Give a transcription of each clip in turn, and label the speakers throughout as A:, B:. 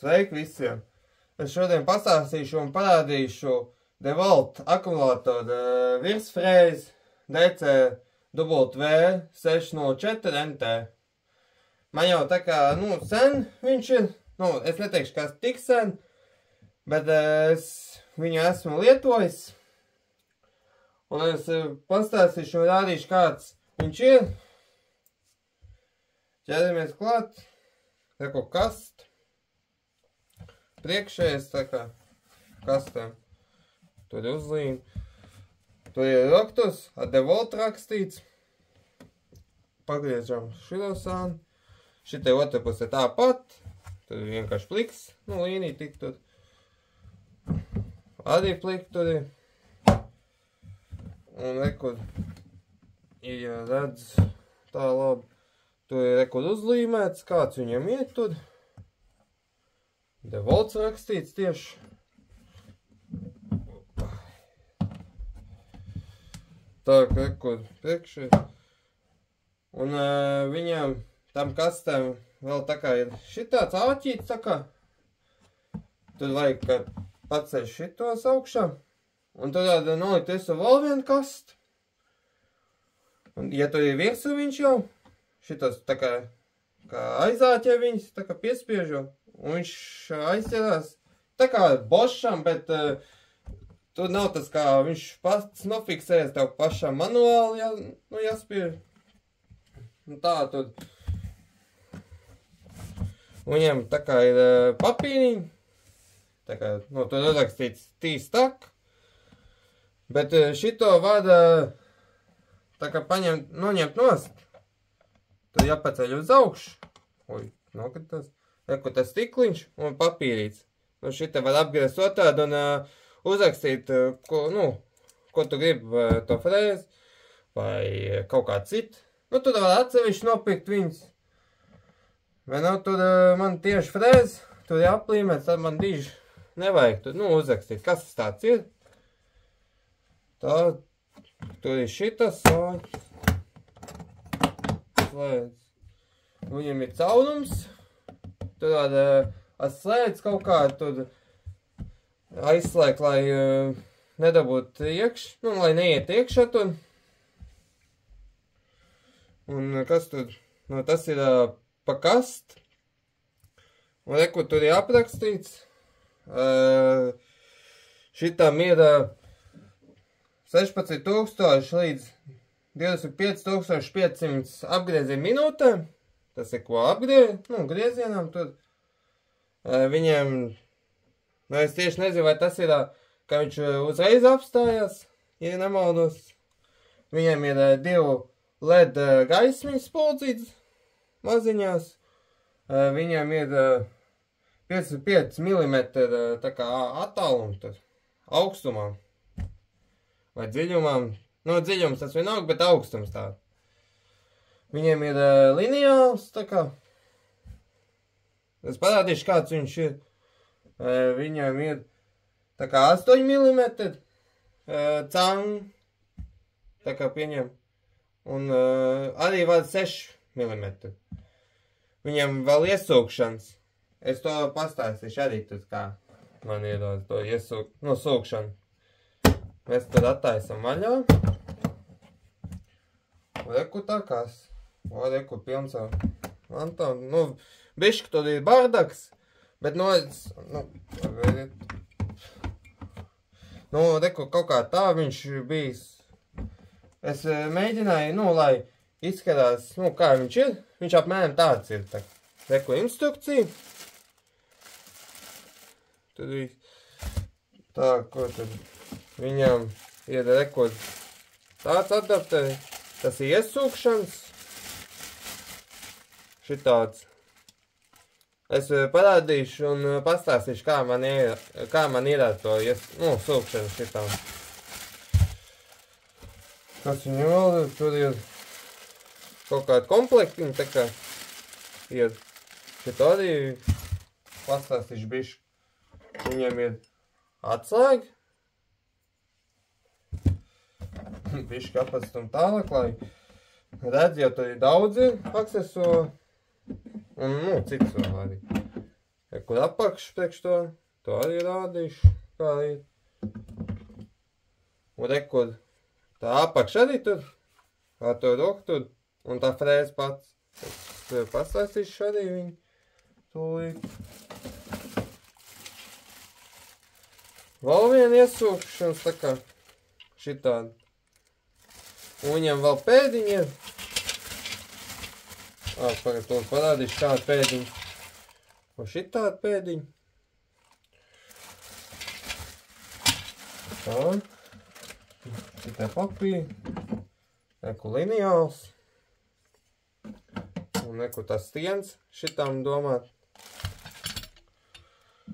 A: Sveiki visiem! Es šodien pastāstīšu un parādīšu DeWalt akumulātoru virsfrēzi DCW604NT. Man jau tā kā, sen viņš ir, es neteikšu, kas tik sen, bet es viņu esmu lietojis. Un es pastāstīšu un rādīšu, kāds viņš ir. Ķeramies klāt. Reku kast. Priekšējais tā kā kastēm. Tur ir uzlīme. Tur ir roktus ar DeWalt rakstīts. Pagriežam šito sāni. Šitai otra puse tāpat. Tur ir vienkārši pliks. Līnija tik tur. Arī pliki tur ir. Un rekur, ja redz tā labi. Tur ir rekur uzlīmēts, kāds viņam iet tur. DeWalts rakstīts tieši. Tā, rekur priekšē. Un viņam, tam kastēm, vēl tā kā ir šitāds āķīts, tā kā. Tur vajag, ka paceļ šitos augšā. Un tad nolikt visu vēl vienu kastu. Un, ja tur ir virsū viņš jau, šitos tā kā aizāķē viņas, tā kā piespiežo. Un viņš aizķerās tā kā bošam, bet tur nav tas kā viņš pats nofiksējas tev pašam manuāli, jāspiež. Un tā tur. Un viņam tā kā ir papīriņi, tā kā, tur uzrakstīts T-Stack. Bet šito var tā kā noņemt nost. Tad jāpaceļ uz augšu. Oi, nokritās. Reku tas stikliņš un papīrīts. Šita var apgriezt otrādi un uzrakstīt, ko tu gribi, to frēzi vai kaut kā citu. Tur var atsevišķi nopirkt viņus. Vai nav tur man tieši frēzi, tur ir aplīmēts, tad man diži nevajag tur, uzrakstīt, kas tas tāds ir. Tā, tur ir šitas slēdz. Viņam ir caurums. Tur ar slēdz kaut kā tur aizslēgt, lai nedabūtu lai neiet iekšā tur. Un kas tur? Tas ir pa kast. Un reku tur ir aprakstīts. Šitam ir 16,000 līdz 25,500 apgriezienu minūtēm. Tas ir ko griezienām tur. Viņiem, es tieši nezinu, vai tas ir, ka viņš uzreiz apstājās, ja nemaldos. Viņiem ir 2 LED gaismiņas spoldzītas maziņās. Viņiem ir 55 mm tā kā attālums tur, augstumā. Vai dziļumam. Dziļums tas vienalga, bet augstums tā. Viņiem ir lineāls, tā kā. Es parādīšu, kāds viņš ir. Viņam ir tā kā 8 mm cangi. Tā kā pieņem. Un arī var 6 mm. Viņam vēl iesūkšanas. Es to pastāstīšu arī tur, kā man ir to sūkšanu. Mēs tad attaisam vaļā. Reku tā kas. Reku pilns ar mantām. Bišķi tur ir bardaks. Bet reku kaut kā tā viņš bijis. Es mēģināju, lai izskatās, kā viņš ir. Viņš apmēram tāds ir. Reku instrukcija. Tur ir tā, ko tad... Viņam ir rekord tāds adapteri, tas ir iesūkšanas, šitāds. Es parādīšu un pastāstīšu, kā man ir ar to sūkšanu šitām. Kas viņam vēl ir, tur ir kaut kādi komplektiņi, tā kā ir. Šito arī pastāstīšu bišķi. Viņam ir atslēga. Bišķi apastum tālāk, lai redz, jau tur ir daudzi aksesuāri. Un, cits vēl arī. kur apakš priekš to arī rādīšu, kā ir. Un kur tā apakš arī tur, ar to roku tur, un tā frēze pats. Es pastāstīšu arī viņu tūlīt. Vēl viena iesūkšanas, tā kā šitādi. Un viņam vēl pēdiņi ir. Pagad, to parādīšu tādu pēdiņu. Un šitādu pēdiņu. Tā. Šitā papīra. Neku lineāls. Un neku tas stiens šitām domāt.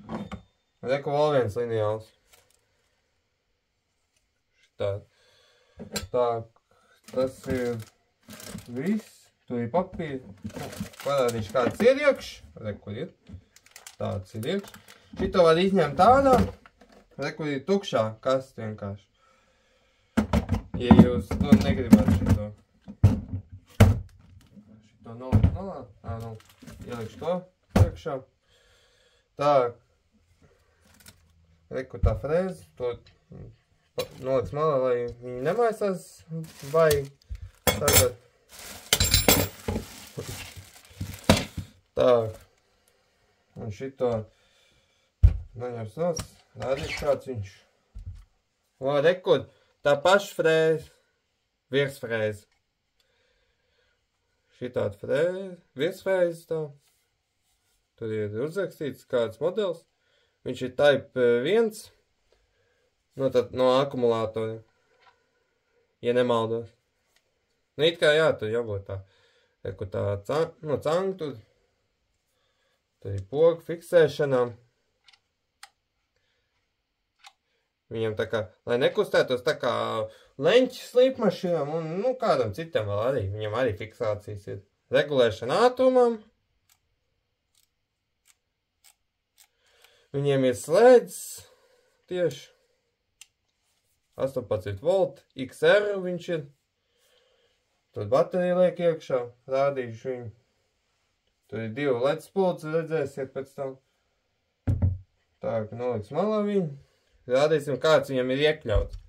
A: Un neku vēl viens lineāls. Šitādi. Tā, tas ir viss. Tur ir papīri. Parādīšu kāds ir iekš. Rekur ir. Tāds ir iekš. Šito var izņemt tādā. Rekur ir tukšā kasta vienkārši. Ja jūs to negribat šito. Šito nolikt malā. Ielikšu to priekšā. Tā. Rekur tā frēze. To noliks malā, lai viņi nemaisās vai tagad. Tā. Un šito neņems nos. Rādīšu kāds viņš. O, rekur. Tā paša frēze. Virsfrēze. Šitāda frēze. Virsfrēze tā. Tur ir uzrakstīts kāds modelis. Viņš ir Type 1. No akumulātora. Ja nemaldos. Nu, it kā jā, tur jābūt tā. Reku tā canga tur. Tur ir poga fiksēšanām. Viņam tā kā, lai nekustētos tā kā leņķi slīpmašīnām un, kādam citam vēl arī. Viņam arī fiksācijas ir. Regulēšana ātrumam. Viņiem ir slēdzes tieši. 18 volt, XR viņš ir. Tur baterija liek iekšā, rādīšu viņu. Tur ir 2 LED spulces, redzēsiet pēc tam. Tā, ka noliks malā viņu. Rādīsim, kāds viņam ir iekļauts.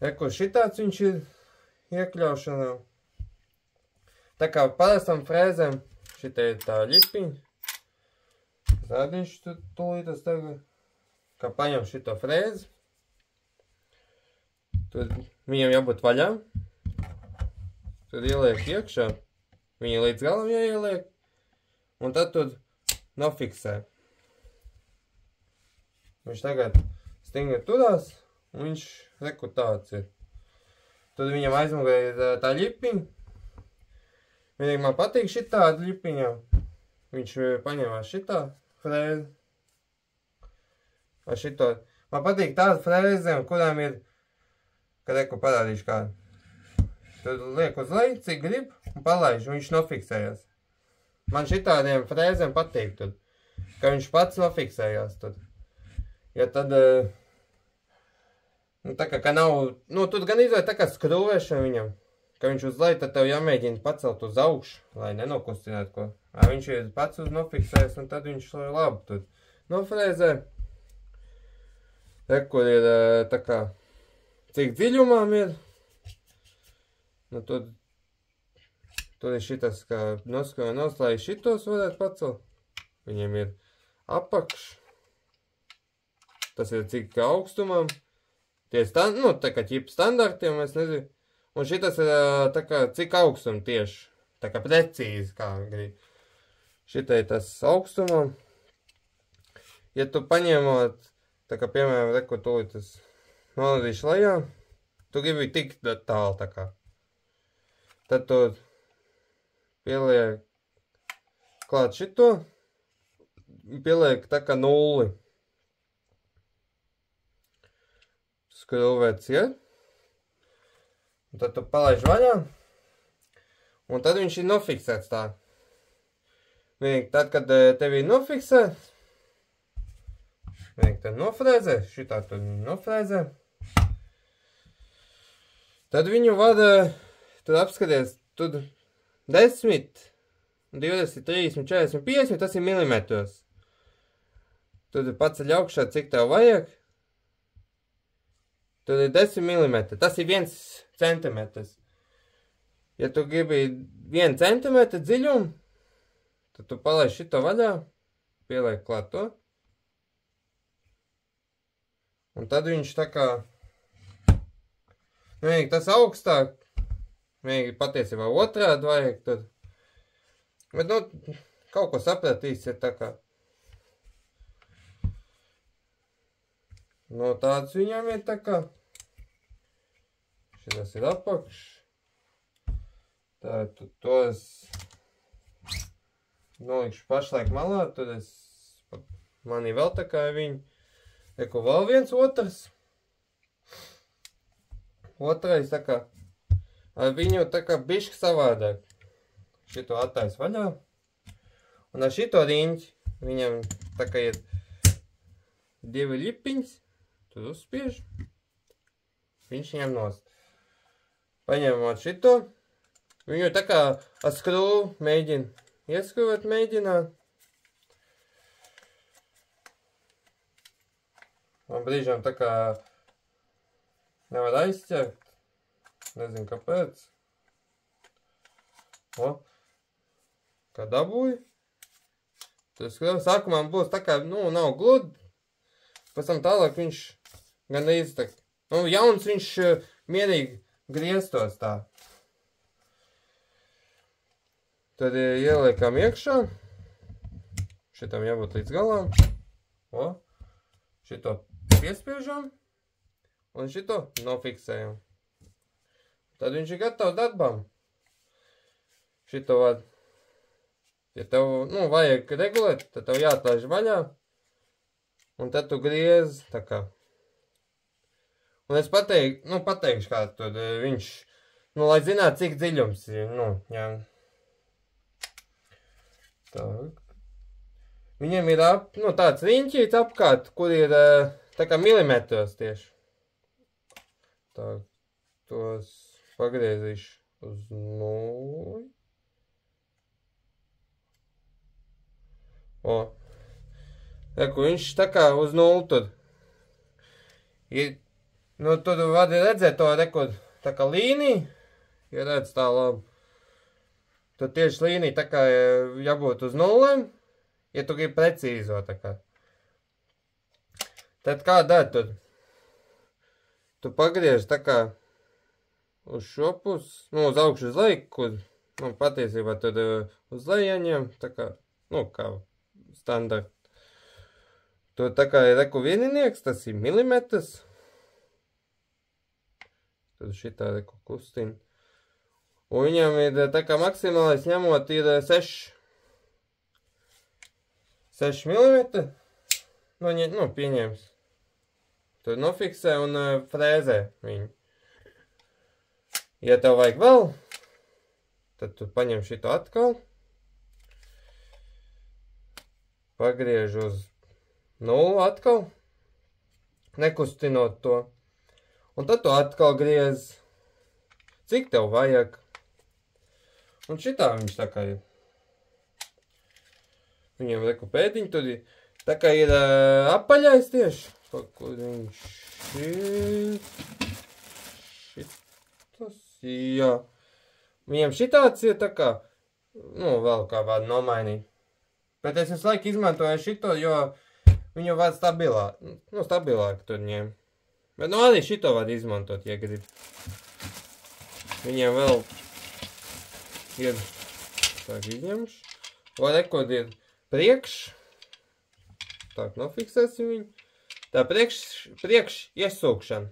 A: Rekur šitāds viņš ir iekļaušanā. Tā kā parastam frēzēm, šitie ir tā ļipiņa. Rādīšu tūlītas tagad. Kā paņem šito frēzi. Tur viņam jābūt vaļā. Tur ieliek iekšā. Viņa līdz galam jāieliek. Un tad tur nofiksē. Viņš tagad stingri turās. Un viņš rekur tāds ir. Tad viņam aizmugurē ir tā ļipiņa. Vienīgi man patīk šitāda ļipiņa. Viņš paņēmās šitā frēzi. Ar šito. Man patīk tāda frēzēm, kurām ir, kad reku parādīšu kādu. Tad liek uz leju, cik grib, un palaiž, un viņš nofiksējās. Man šitādiem frēzēm patīk tad, ka viņš pats nofiksējās tad. Ja tad, tā kā nav, tur gan izvēl tā kā skrūvēšana viņam, ka viņš uz leju, tad tev jāmēģina pacelt uz augšu, lai nenokustināt ko. Viņš ir pats uz nofiksējas, un tad viņš labi tad nofrēzē. Rekur ir tā kā, cik dziļumām ir. Tur ir šitas, kā noskroja nos, lai šitos varētu pacelt. Viņiem ir apakš. Tas ir cik augstumam. Tie tā kā ķipa standartiem, es nezinu. Un šitas ir tā kā cik augstum tieši. Tā kā precīzi, kā grib. Šitai tas augstumam. Ja tu paņemot, tā kā piemēram, reku tūlīt tas noladīšu lejā, tu gribi tik tālu tā kā. Tad tu pieliek klāt šito, pieliek tā kā 0. Skrūvēts, ja? Un tad tu palaiž vaļā. Un tad viņš ir nofiksēts tā. Vienīgi tad, kad tev ir nofiksēts, vienīgi tad nofrēzē, šitā tu nofrēzē. Tad viņu vada, tad apskaties, tur 10, 20, 30, 40, 50, tas ir milimetros. Tad paceļ augšā, cik tev vajag. Tad ir 10 mm. Tas ir 1 centimetrs. Ja tu gribi 1 centimetru dziļumu, tad tu palaid šito vaļā, pieliek klāt to. Un tad viņš tā kā, vienīgi tas augstāk, vienīgi patiesībā otrādi vajag tad. Bet, nu, kaut ko sapratīs, ja tā kā. No tāds viņam ir tā kā. Šitas ir apakš. Tā, to es nolikšu pašlaik malā, tad manī vēl tā kā viņi. Eko vēl viens otrs. Otrais tā kā, ar viņu tā kā bišķi savādāk. Šito attais vaļā. Un ar šito riņķi, viņam tā kā ir 2 ļipiņas, tad uzspiež. Viņš viņam nost. Paņemot šito. Viņu tā kā ar skrūvu mēģina ieskrūvēt, mēģināt. Un brīžām tā kā nevar aizķert. Nezinu, kāpēc. O, kā dabūju. Tas sākumā būs tā kā, nu, nav gludi. Pēc tam tālāk viņš gan īsti, nu, jauns viņš mierīgi grieztos tā. Tad ieliekam iekšā. Šitam jābūt līdz galām. O, šito piespiežam. Un šito nofiksējam. Tad viņš ir gatavs darbam. Šito var, ja tev, nu, vajag regulēt, tad tev jāatlaiž vaļā. Un tad tu griez, tā kā. Un es pateikšu, kā tad viņš, nu, lai zinātu, cik dziļums ir, nu, jā. Tā. Viņam ir nu, tāds riņķīts apkārt, kur ir tā kā milimetros tieši. Tā, tos pagriezīšu uz 0. O. Reku, viņš tā kā uz 0 tur. Ir, nu, tur var redzēt to, reku, tā kā līniju. Ja redz tā labi. Tad tieši līnija tā kā jābūt uz 0, ja tu gribi precīzo tā kā. Tad kā dari tur? Tu pagriež tā kā uz šo pusi, nu, uz augšu uz leju, kur, nu, patiesībā tad uz leju jāņem, tā kā, nu, kā standarta. Tur tā kā ir reku vieninieks, tas ir milimetrs. Tad šitā reku kustina. Un viņam ir tā kā maksimālais ņemot ir 6 mm. Nu, pieņems. Tad nofiksē un frēzē viņu. Ja tev vajag vēl, tad tu paņem šito atkal. Pagriež uz 0 atkal. Nekustinot to. Un tad tu atkal griez. Cik tev vajag? Un šitā viņš tā kā ir. Viņam reku pēdiņi, tur ir, tā kā ir apaļais tieši. Kur viņš ir. Šitas, jā. Viņam šitāds ir tā kā, nu, vēl kā vārdu nomainīt. Bet es visu laiku izmantoju šito, jo viņu var stabilāk tur ņem. Bet, nu, arī šito var izmantot, ja grib. Viņiem vēl ir, tā izņemšu. Vai rekord ir priekš. Tā, nofiksēsim viņu. Tā priekš iesūkšana.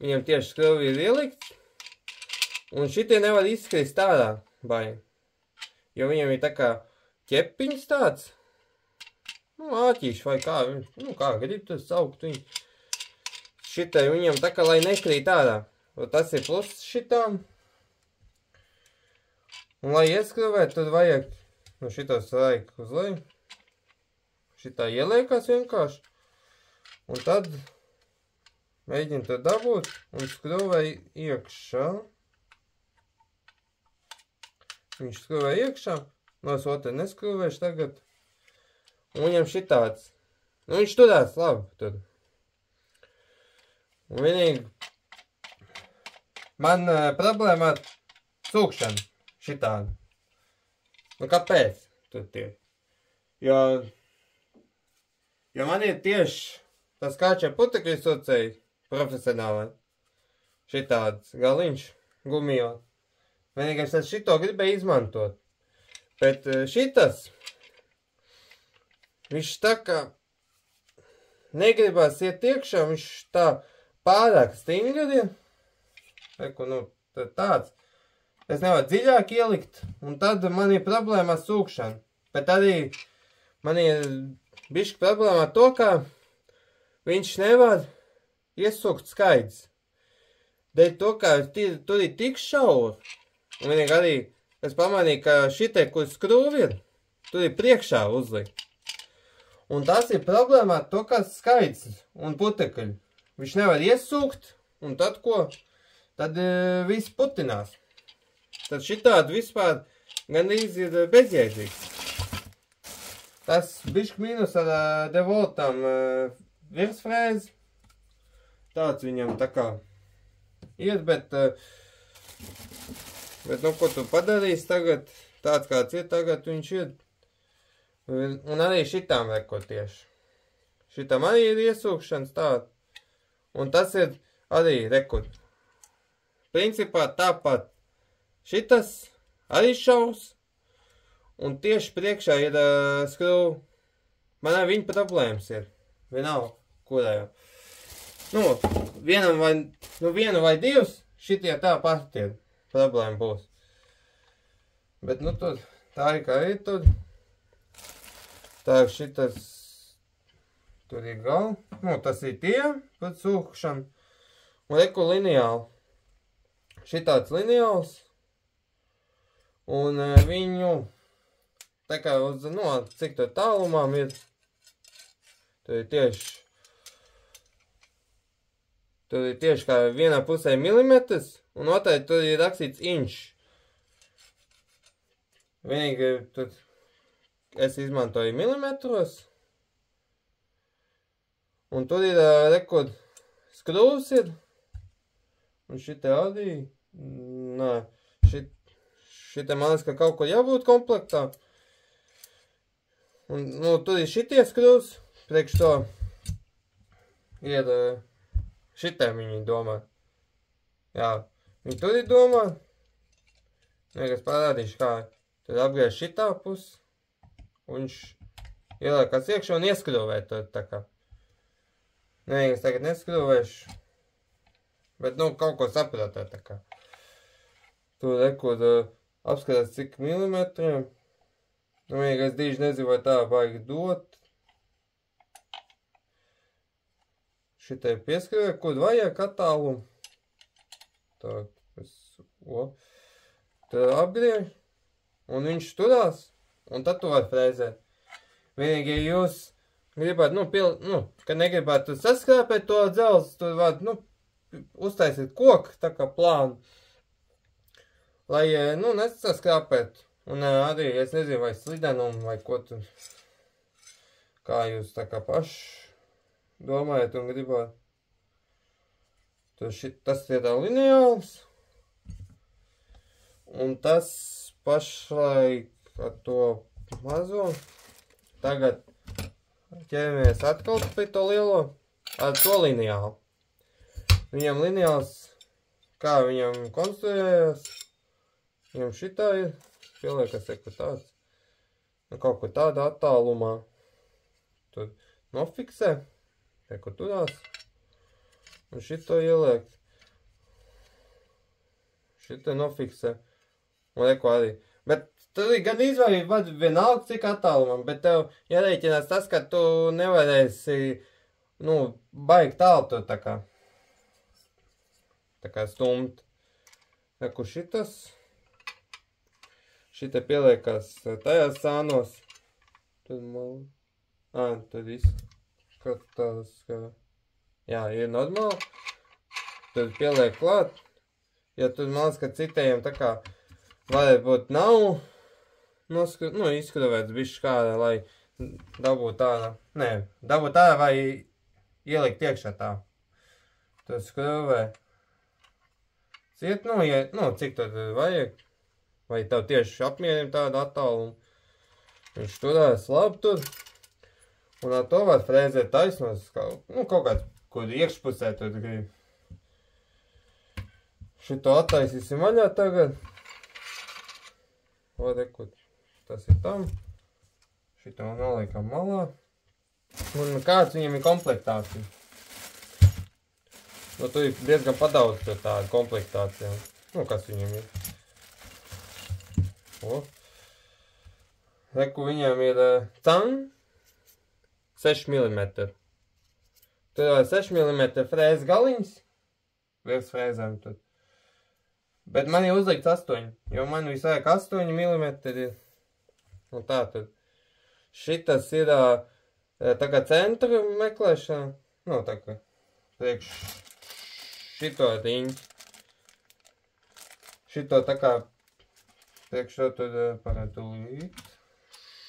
A: Viņam tieši skrūvi ir ielikt. Un šitie nevar izskrist ārā, baigi. Jo viņam ir tā kā ķepiņš tāds. Nu, āķīši vai kā, nu, kā grib tas saukt viņu. Šitai viņam tā kā, lai nekrīt ārā. Tas ir pluss šitām. Un, lai ieskrūvēt, tad vajag, nu, šitos vajag uz leju. Šitā ieliekās vienkārši. Un tad mēģina to dabūt un skrūvē iekšā. Viņš skrūvē iekšā. No es otru neskrūvēšu tagad. Un viņam šitāds. Nu, viņš turās labi tur. Un vienīgi man problēma ar sūkšanu šitādu. Nu, kāpēc tur tie? Jo man ir tieši tas kāča putekļu sūcēji profesionāli. Šitāds galiņš gumijot. Vienīgais es šito gribēju izmantot. Bet šitas, viņš tā kā negribās iet iekšā, viņš tā pārāk stingri ir. Reku, nu, tāds. Es nevaru dziļāk ielikt, un tad man ir problēma ar sūkšanu. Bet arī man ir bišķi problēma ar to, ka viņš nevar iesūkt skaidrs. Dēļ to, ka tur ir tik šauri. Un vienīgi arī es pamanīju, ka šitai, kur skrūvi ir, tur ir priekšā uzlikt. Un tas ir problēma ar to, ka skaidrs un putekļi. Viņš nevar iesūkt, un tad ko? Tad viss putinās. Tad šitādi vispār gandrīz ir bezjēdzīgs. Tas bišķi mīnus ar Devoltam virsfrēzi. Tāds viņam tā kā ir, bet nu, ko tu padarīsi tagad, tāds kāds ir tagad, viņš ir. Un arī šitām reko tieši. Šitam arī ir iesūkšanas tāda. Un tas ir arī reko. Principā tāpat. Šitas arī šaus. Un tieši priekšā ir skrūva. Man arī viņa problēmas ir. Vienalga, kurējā. Nu, vienu vai divas, šitie tā pati ir. Problēma būs. Bet, nu, tur, tā ir kā ir tur. Tā ir šitas, tur ir gal. Nu, tas ir tie, pat sūkšana. Un reku lineāli. Šitāds lineāls. Un viņu, tā kā uz, nu, cik tur tālumām ir. Tur ir tieši kā vienā pusē milimetrs. Un otrai tur ir rakstīts inč. Vienīgi tur es izmantoju milimetros. Un tur ir rekord skrūvs ir. Un šitie arī. Nē, šitie man liekas, ka kaut ko jābūt komplektā. Un, nu, tur ir šitie skrūvs. Priekš to ir šitiem viņi domā. Jā. Viņi tur ir domā. Es parādīšu, kā tur apgriež šitā pusi. Un viņš ieliekās iekšā un ieskrūvē to tā kā. Nē, es tagad neskrūvēšu. Bet, nu, kaut ko saprotā tā kā. Tur rekord apskatās cik milimetriem. Nu, es dīži nezinu, vai tā vajag dot. Šitai pieskrūvē, kur vajag attālumu. Tā. Tad apgriež, un viņš turās, un tad tu var frēzēt. Vienīgi, ja jūs gribat, kad negribat saskrāpēt to dzelzi, tur var, uztaisīt koku, tā kā plānu, lai, nesaskrāpēt. Un arī, es nezinu, vai slidenumu, vai ko tur, kā jūs tā kā paši domājat un gribat. Tas ir lineāls. Un tas pašlaik ar to mazo. Tagad ķeramies atkal pie to lielo ar to lineālu. Viņam lineāls, kā viņam konstruējās, viņam šitā ir, pieliekas tāds, kaut ko tāda attālumā. Tur nofiksē, ko turās, un šito ieliek. Šito nofiksē. Un reko arī. Bet tur ir gan izvēlīgi vienalga cik attālumam, bet tev jārēķinās tas, ka tu nevarēsi, baigi tālu to tā kā stumt. Reku šitas. Šita pieliekās tajās sānos. Tad izskatās, ka, jā, ir normāli. Tad pieliek klāt. Ja tur man liekas, ka citējiem tā kā varētu būt nav izskruvēts bišķi kādā, lai dabūt tādu, nē, dabūt tādu vai ielikt iekšā tā. To skrūvē. Ciet, cik tad vajag, vai tev tieši apmierina tādu attālumu. Viņš turēs labi tur, un ar to var frēzēt taisnos, kaut kāds, kur iekšpusē tur grib. Šito attaisīsim vaļā tagad. O, reku, tas ir tam. Šito noliekam malā. Un kāds viņam ir komplektācija? Nu, tu ir diezgan padaudz tāda komplektācija. Nu, kas viņam ir? O. Reku, viņam ir can 6 mm. Tur ir 6 mm frēzes galiņas. Virs frēzēm tur. Bet man ir uzlikts 8, jo man visvajag 8 mm ir. Un tā tad. Šitas ir tā kā centra meklēšana. Nu, tā kā priekš šito riņķi. Šito tā kā priekš šo tur paradulīt.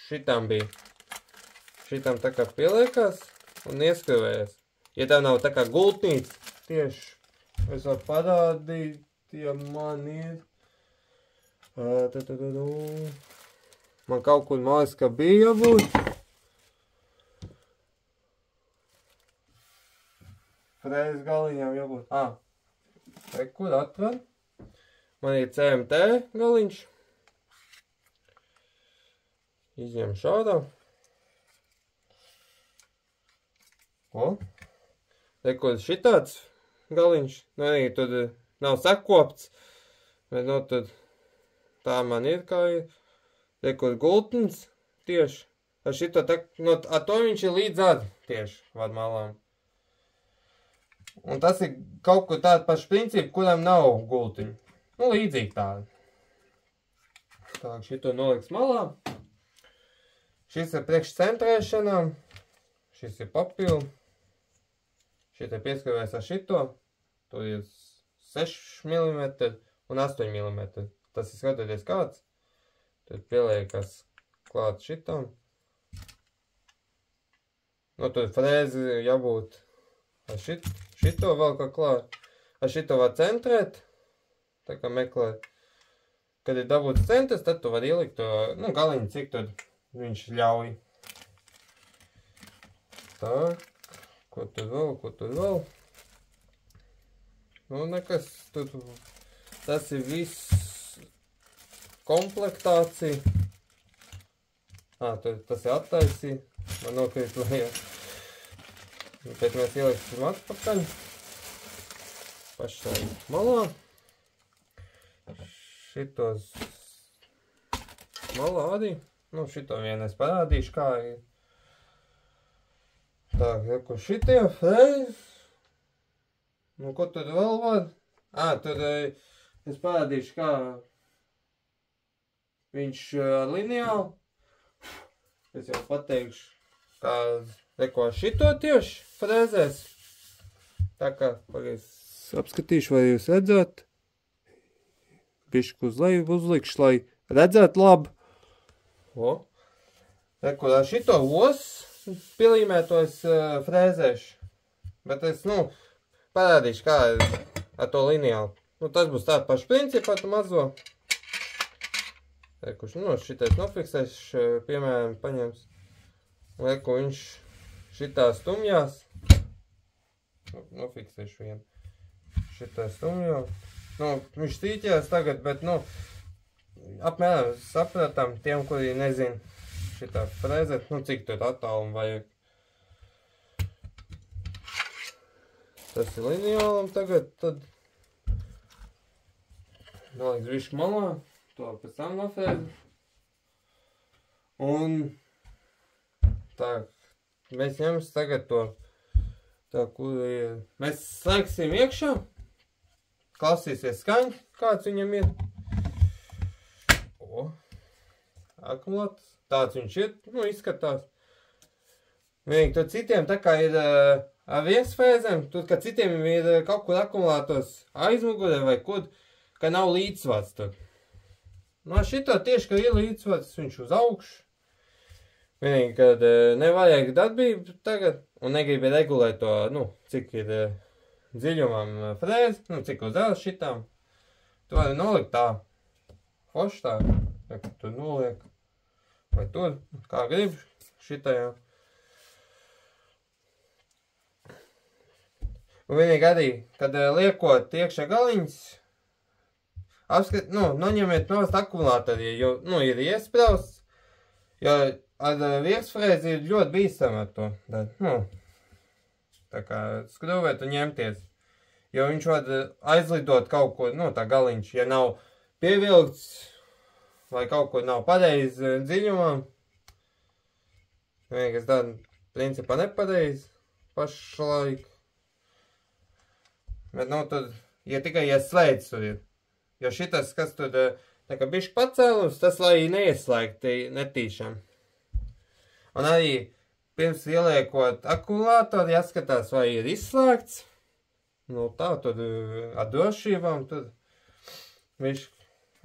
A: Šitam bija. Šitam tā kā pieliekās un ieskrivējas. Ja tā nav tā kā gultnīca, tieši es varu parādīt, ja man ir. Man kaut kur mājas, ka bija jābūt. Frēzes galiņām jābūt. Kur atrad? Man ir CMT galiņš. Izņem šādā. Ko? Rekur šitāds galiņš. Nu, arī tur nav sakopts. Bet, nu, tad tā man ir kā ir. Rekur gultnes tieši. Ar šito tā, nu, ar to viņš ir līdz ar tieši vadmalām. Un tas ir kaut kur tāda paša principa, kuram nav gultiņu. Nu, līdzīgi tāda. Tā, šito noliks malā. Šis ir priekšcentrēšanām. Šis ir papildu. Šitā pieskavēs ar šito. Tur ir 6 mm un 8 mm. Tas ir skatoties kāds. Tad pieliekas klāt šitam. Nu, tur frēzi jābūt ar šito vēl kā klāt. Ar šito var centrēt. Tā kā meklēt. Kad ir dabūts centrs, tad tu var ielikt to, nu, galiņu, cik tad viņš ļauj. Tā. Ko tur vēl? Nu, nekas tur. Tas ir viss komplektācija. Tas ir attaisīt. Man nokrīt lejā. Pēc mēs ieliksim atpakaļ. Pašai malā. Šitos malā arī. Nu, šito vien es parādīšu, kā ir. Tā, reku šitie frēzes. Nu, ko tad vēl var? Tad es parādīšu, kā viņš lineāli. Es jau pateikšu, kā reko šito tieši frēzēs. Tā kā, pagaiz, apskatīšu, vai jūs redzat. Bišķi uz leju uzlikšu, lai redzētu labi. Reko ar šito os pielīmētos frēzēšu. Bet es, nu, parādīšu, kā ar to lineāli. Nu, tas būs tāda paša principa ar to mazo. Reku, nu, šitais nofiksēšu, piemēram, paņems. Reku, viņš šitā stumjās. Nofiksēšu vienu. Šitā stumjās. Nu, viņš stīķās tagad, bet, nu, apmēram sapratam tiem, kuri nezin šitā frēzēt, nu, cik tur attālumu vajag. Tas ir lineālam tagad, tad noliks višu malā, to pēc tam nofrēzi. Un tā, mēs ņems tagad to, tā, kur ir, mēs slēgsim iekšā, klausīsies skaņu, kāds viņam ir. Akumulātors, tāds viņš ir, nu, izskatās. Vienīgi tur citiem tā kā ir ar viens frēzēm, tur, ka citiem ir kaut kur akumulātors aizmugurē vai kur, ka nav līdzsvars tur. Nu, šito tieši, ka ir līdzsvars, viņš uz augšu. Vienīgi, kad nevajag darbību tagad, un negribi regulēt to, nu, cik ir dziļumam frēzi, nu, cik uz ēlas šitām. Tu vari nolikt tā, forši tā, ja tu noliek, vai tur, kā gribi, šitajā. Un vienīgi arī, kad liekot iekšā galiņas, noņemiet nost akumulātori, jo, nu, ir iesprausts, jo ar virsfrēzi ir ļoti bīstami ar to. Tā kā skrūvēt un ņemties. Jo viņš var aizlidot kaut ko, nu, tā galiņš, ja nav pievilkts, vai kaut ko nav pareizi dziļumā. Vienīgais tāda principā nepareizi pašlaik. Bet, nu, tur, ja tikai ieslēdz tur ir. Jo šitas, kas tur, tā kā bišķi pacēlus, tas lai neieslēgti netīšām. Un arī pirms ieliekot akumulātoru jāskatās, vai ir izslēgts. Nu tā, tad ar drošībām, tad es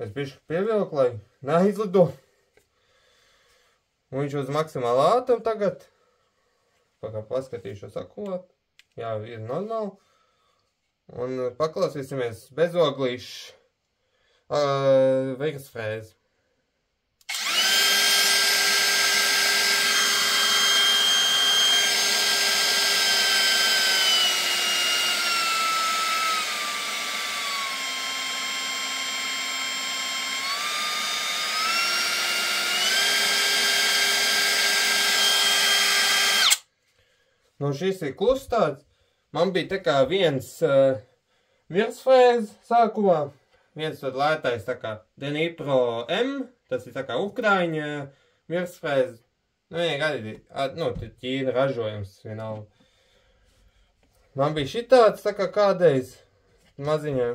A: bišķi pievilku, lai neizlido. Un viņš uz maksimālu ātrumu tagad. Pakā paskatīšos akumulātoru. Jā, ir normāli. Un paklausīsimies bezoglīšu virsfrēzi. Nu, šis ir klustāts. Man bija tā kā viens virsfrēzi sākumā. Viens tad lētais tā kā Dnipro M. Tas ir tā kā Ukraiņa virsfrēzi. Nu, vienīgi arī, nu, Ķīna ražojums vienalga. Man bija šitāds tā kā kādreiz maziņā.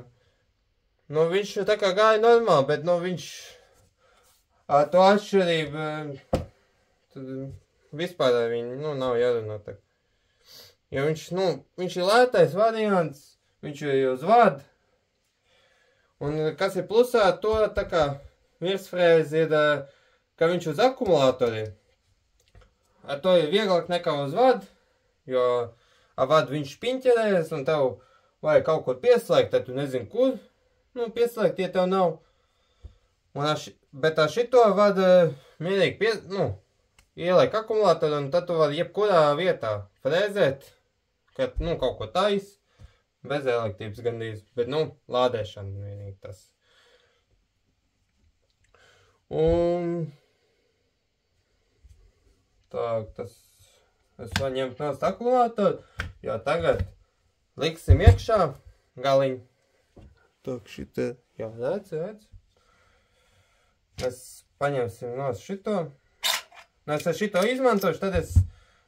A: Nu, viņš tā kā gāja normāli, bet, nu, viņš ar to atšķirību vispār ar viņu, nu, nav jārunā tā. Jo viņš ir lētais variants, viņš ir uz vadu. Un kas ir plusā, to tā kā virsfrēzi ir, ka viņš uz akumulātori. Ar to ir vieglāk nekā uz vadu, jo ar vadu viņš piņķerējas un tev vajag kaut kur pieslēgt, tad tu nezini kur, nu, pieslēgt, ja tev nav. Bet ar šito vadu mierīgi ieliek akumulātoru un tad tu vari jebkurā vietā frēzēt, kad, nu, kaut ko tais, bez elektrības gandrīz, bet, nu, lādēšana vienīgi tas. Un tā, es varu ņemt nost akumulātoru, jo tagad liksim iekšā galiņu. Tā, šitā, jā, redz. Mēs paņemsim nost šito. Nu, es ar šito izmantošu, tad es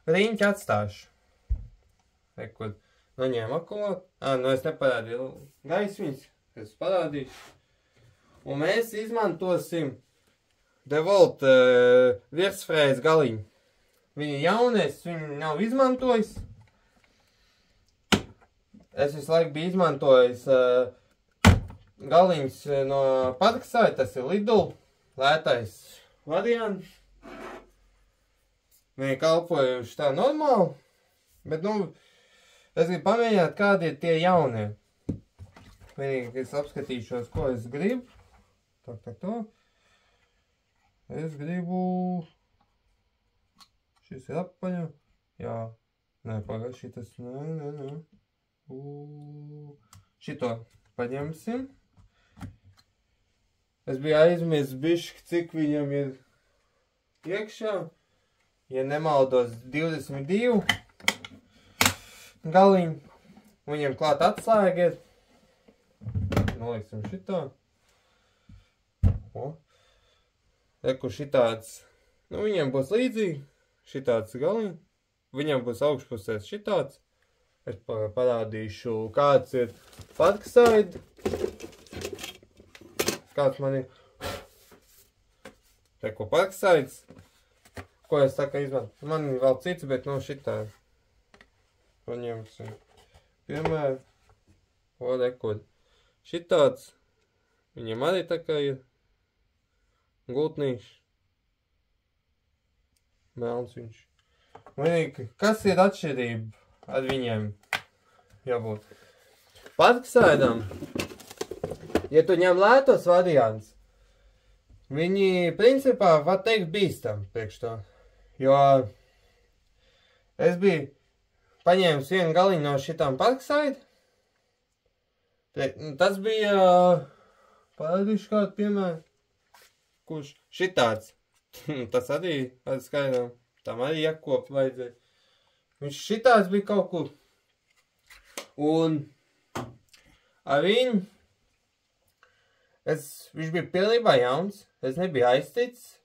A: riņķi atstāšu. Rekud, noņēmu akumulātoru. Nu es neparādīju gaismiņas, es parādīšu. Un mēs izmantosim DeWalt virsfrēzi galiņu. Viņi jaunies, viņi nav izmantojis. Es visu laiku biju izmantojis galiņus no Parkside, tas ir Lidl, lētais variants. Viņi kalpojuši tā normāli, bet, nu, es gribu pamēģināt, kādi ir tie jaunie. Vienīgi es apskatīšos, ko es gribu. Tā. Es gribu... Šis ir apaņa. Jā. Nē, pagaid, šitas... Nē. Šito paņemsim. Es biju aizmirsis bišķi, cik viņam ir iekšā. Ja nemaldos 22 galiņi. Viņam klāt atslēga ir. Noliksim šitā. Reku šitāds. Nu, viņam būs līdzīgi. Šitāds galiņi. Viņam būs augšpusēs šitāds. Es parādīšu, kāds ir Parkside. Kāds man ir. Reku Parksides. Ko es tā kā izmantoju? Man ir vēl cits, bet no šitā. Paņemsim. Piemēram. Reku. Šitāds. Viņam arī tā kā ir gultnīši. melns viņš. Vienīgi, kas ir atšķirība ar viņiem jābūt? Parksaidam, ja tu ņem lētos variants, viņi principā, var teikt, bīstam priekš to. Jo es biju paņēmis vienu galiņu no šitām Parksaid. Tas bija, parādīšu kādu piemēru, kurš šitāds. Tas arī ar skaidām, tam arī jākop vajadzēja. Viņš šitāds bija kaut kur. Un ar viņu viņš bija pilnībā jauns, es nebiju aizticis.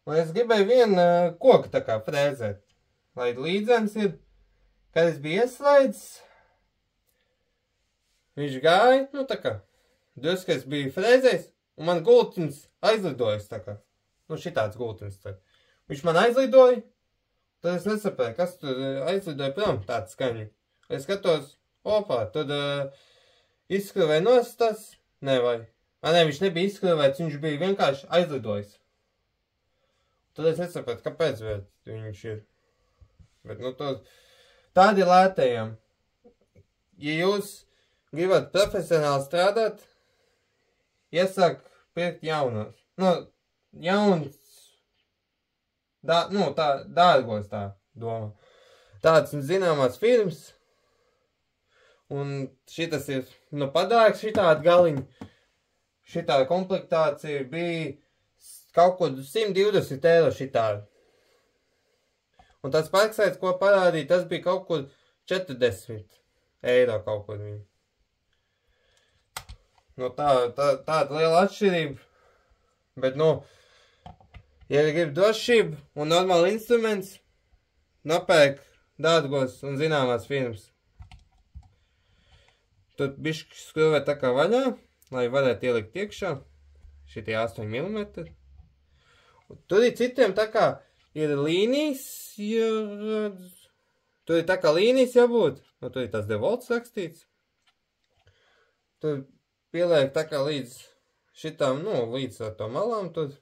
A: Un es gribēju vienu koku tā kā frēzēt, lai līdzens ir. Kad es biju ieslēdzis, viņš gāja, nu tā kā, drusku es biju frēzējis, un man gultins aizlidojas tā kā. Nu šitāds gultins tad. Viņš man aizlidoja, tad es nesaprēju, kas tur aizlidoja prom tāds skaņi. Es skatos, opā, tad izskruvēja nost tas, nevajag. Nē, viņš nebija izskruvēts, viņš bija vienkārši aizlidojis. Tad es nesapratu, kāpēc viņš ir. Bet, nu, tādi lētajiem. Ja jūs gribat profesionāli strādāt, iesāk pirkt jaunos. Nu, jauns, dārgos tā domā. Tāds zināmās firmas. Un šitas ir, nu, padārgs šitādi galiņi. Šitā komplektācija bija kaut ko 120 eiro šitādi. Un tāds Parksaids, ko parādīja, tas bija kaut kur 40 eiro kaut kur viņa. Nu, tāda liela atšķirība. Bet, nu, ja grib drošību un normāli instruments, nopērk dārgos un zināmās firmas. Tur bišķi skrūvē tā kā vaļā, lai varētu ielikt iekšā šitie 8 mm. Tur ir citiem tā kā ir līnijas, tur ir tā kā līnijas jābūt, nu tur ir tās devolts rakstīts. Tur pieliek tā kā līdz šitām, nu, līdz ar to malām, tur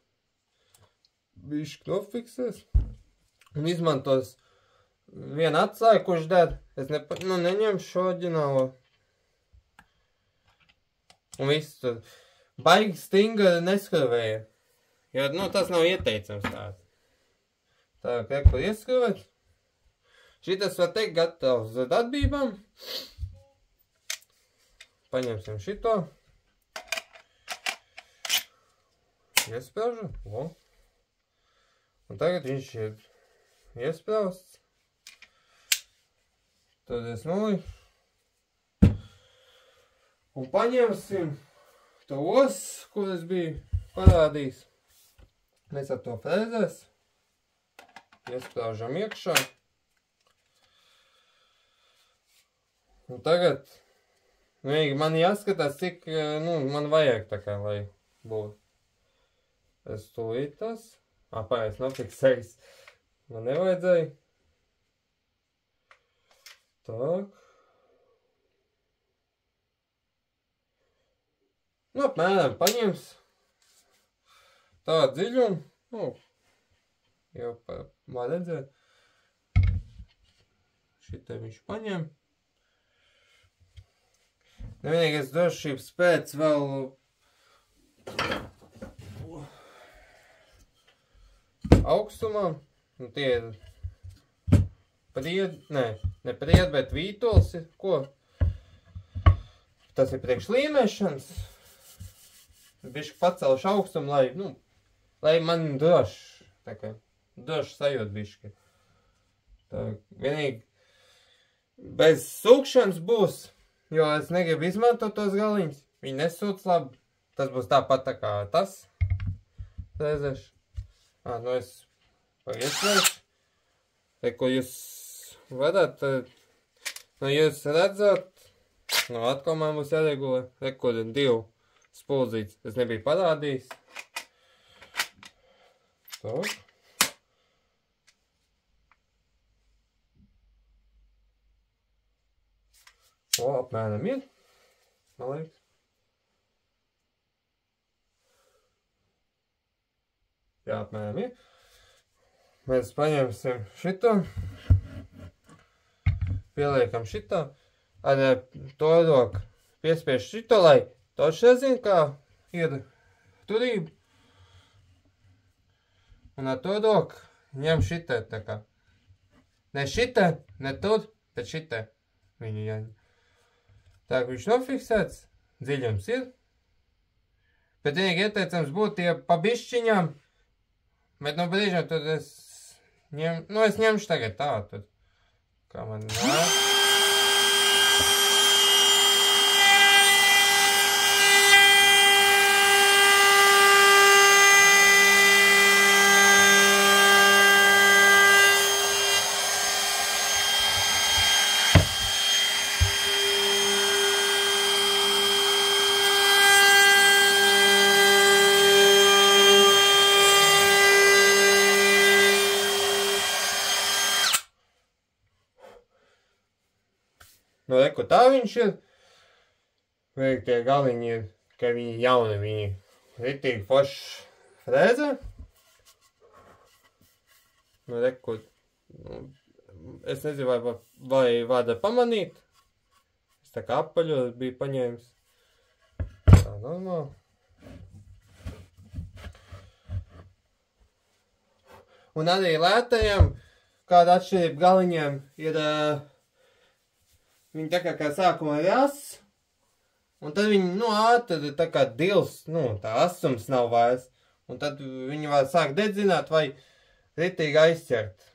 A: bišķi nofiksēs. Un izmantos vienu atsāju, kurš der, es neņemšu šo oriģinālo. Un viss tur baigi stinga neskrāvēja. Jo, nu, tas nav ieteicams tāds. Tā, kur ieskrāvēt. Šitas var teikt gatavs darbībām. Paņemsim šito. Iespraužu. Un tagad viņš ir iesprausts. Tad es nolīju. Un paņemsim to os, kur es biju parādījis. Mēs ar to frēzēs. Iespraužam iekšā. Un tagad, man jāskatās, cik, nu, man vajag tā kā, lai būtu. Es tūlīt tas. Pēc nofiksējis. Man nevajadzēja. Tak. Nu, apmēram paņems tādu dziļumu, nu, jau var redzēt. Šitai viņš paņem. Nevienīgais drošības pēc vēl augstumā, un tie ir ne pried, bet vītols ir, ko? Tas ir priekš līmēšanas. Bišķi pacelšu augstumu, lai man droši, tā kā, droši sajūt bišķi. Tā, vienīgi bez sūkšanas būs, jo es negribu izmantot tos galiņus, viņi nesūc labi. Tas būs tāpat tā kā tas. Rēzēšu. Nu es paiesvēšu. Te, ko jūs varat, nu jūs redzat, nu atkal man būs jāregulē, kur ir 2 spuldzītes. Es nebiju parādījis. Tā. Apmēram ir. Man liekas. Jā, apmēram ir. Mēs paņemsim šito. Pieliekam šito. Ar to roku piespiež šito, lai toši nezinu, kā ir turība. Un ar to roku ņem šitā tā kā. Ne šitā, ne tur, bet šitā. Viņu jāņem. Tā kā viņš nofiksēts, dziļums ir. Bet vienīgi ieteicams būt tie pa bišķiņām. Bet no brīžām tad es ņemšu tagad tā, tad. Kā man nāk. Nu, reku tā viņš ir. Veik tie galiņi ir, ka viņi jauni, viņi ritīgi forši frēzē. Nu, reku, es nezinu, vai vada pamanīt. Es tā kā apaļos biju paņēmis. Tā normāli. Un arī lētajiem, kāda atšķirība galiņiem ir... Viņi tā kā sākumā ir ass, un tad viņi, ātri tā kā dils, tā asums nav vairs. Un tad viņi var sākt dedzināt vai ritīgi aizķert.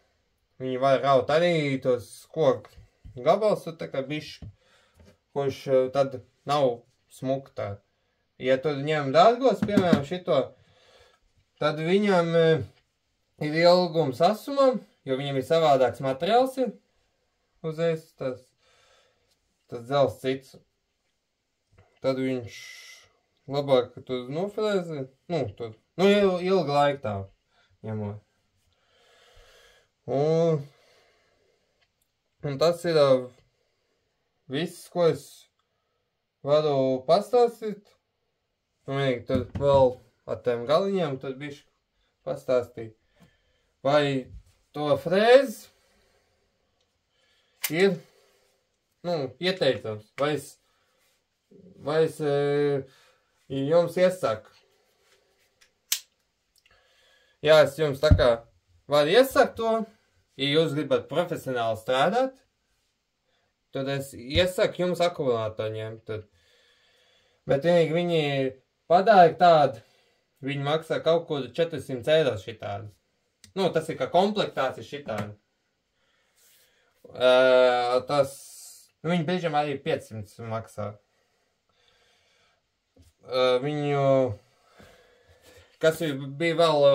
A: Viņi var raut arī tos koku gabals, tā kā bišķi, kurš tad nav smuk tā. Ja tu ņem dārgos, piemēram, šito, tad viņam ir ilgums asumam, jo viņam ir savādāks materiāls ir. Uzreiz tas dzels cits. Tad viņš labāk, ka tu nofrēzi, ilgu laiku tā ņemot. Un tas ir viss, ko es varu pastāstīt. Un tad vēl ar tiem galiņiem tad bišķi pastāstīt. Vai to frēzi ir ieteicams, vai es jums iesaku. Jā, es jums tā kā varu iesakt to, ja jūs gribat profesionāli strādāt, tad es iesaku jums akumulātoru ņemt. Bet vienīgi viņi padāja tādu, viņi maksā kaut ko 400 eiro šitādu. Tas ir kā komplektācija šitādu. Viņi biežam arī 500 maksā. Kas bija vēl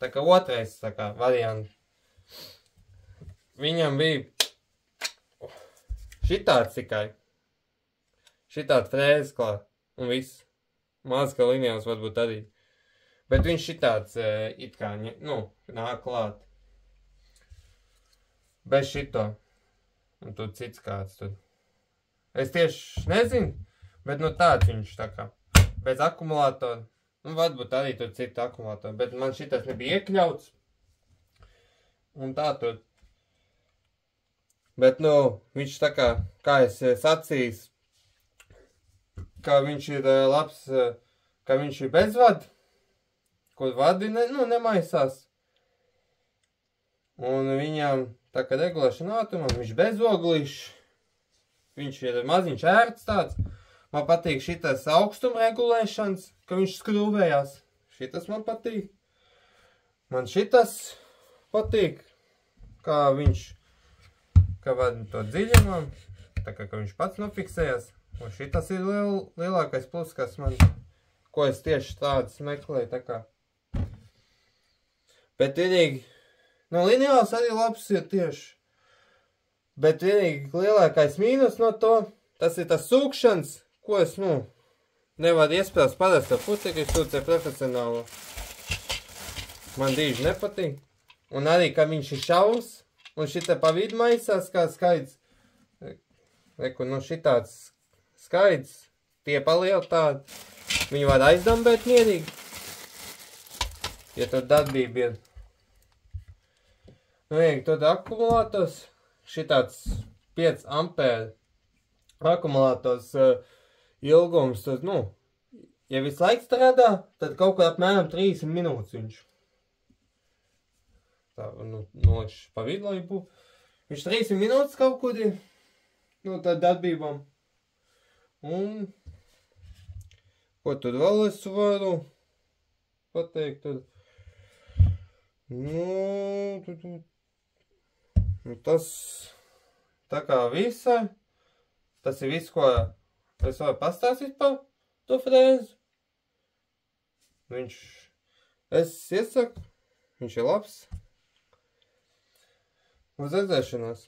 A: tā kā otrais tā kā variants. Viņam bija šitāds tikai. Šitāds frēzes klāt. Un viss. Maz kā linijās varbūt arī. Bet viņš šitāds it kā, nāk klāt. Bez šito. Un tur cits kāds tur. Es tieši nezinu, bet tāds viņš tā kā. Bez akumulātora. Varbūt arī tur citu akumulātoru, bet man šitas nebija iekļauts. Un tā tur. Bet, viņš tā kā es sacījis, ka viņš ir labs, ka viņš ir bezvadu, kur vadi nemaisās. Un viņam tā kā regulēšana ātrumam, viņš bezoglīšs, viņš ir maziņš ērts tāds. Man patīk šitas augstuma regulēšanas, ka viņš skrūvējās. Šitas man patīk. Man šitas patīk, kā viņš, kā vada to dziļumam, tā kā viņš pats nofiksējās. Un šitas ir lielākais plus, kas man, ko es tieši tādas meklēju, tā kā. Bet vienīgi, lineāls arī labs ir tieši. Bet vienīgi lielākais mīnus no to, tas ir tas sūkšanas, ko es, nevaru iespējas parasti ar putekļu sūcē profesionālo. Man dīži nepatīk. Un arī, ka viņš ir šaurs, un šitā pa vidu maisās kā skaidrs. Reku, šitāds skaidrs, tie palieli tādi. Viņi var aizdambēt mierīgi. Ja tur darbība ir. Vajag tad akumulators, šitāds 5 ampēru akumulators ilgums, tad, nu, ja visu laiku strādā, tad kaut kā apmēram 30 minūtes viņš. Tā, nu, noliekšu pa vidu, lai būtu. Viņš 30 minūtes kaut kur ir, nu, tad darbībām. Un, ko tad vēl es varu pateikt, tad, nu, tas, tā kā visai, tas ir viss, ko es varu pastāstīt par to frēzi. Es iesaku, viņš ir labs. Uz redzēšanos!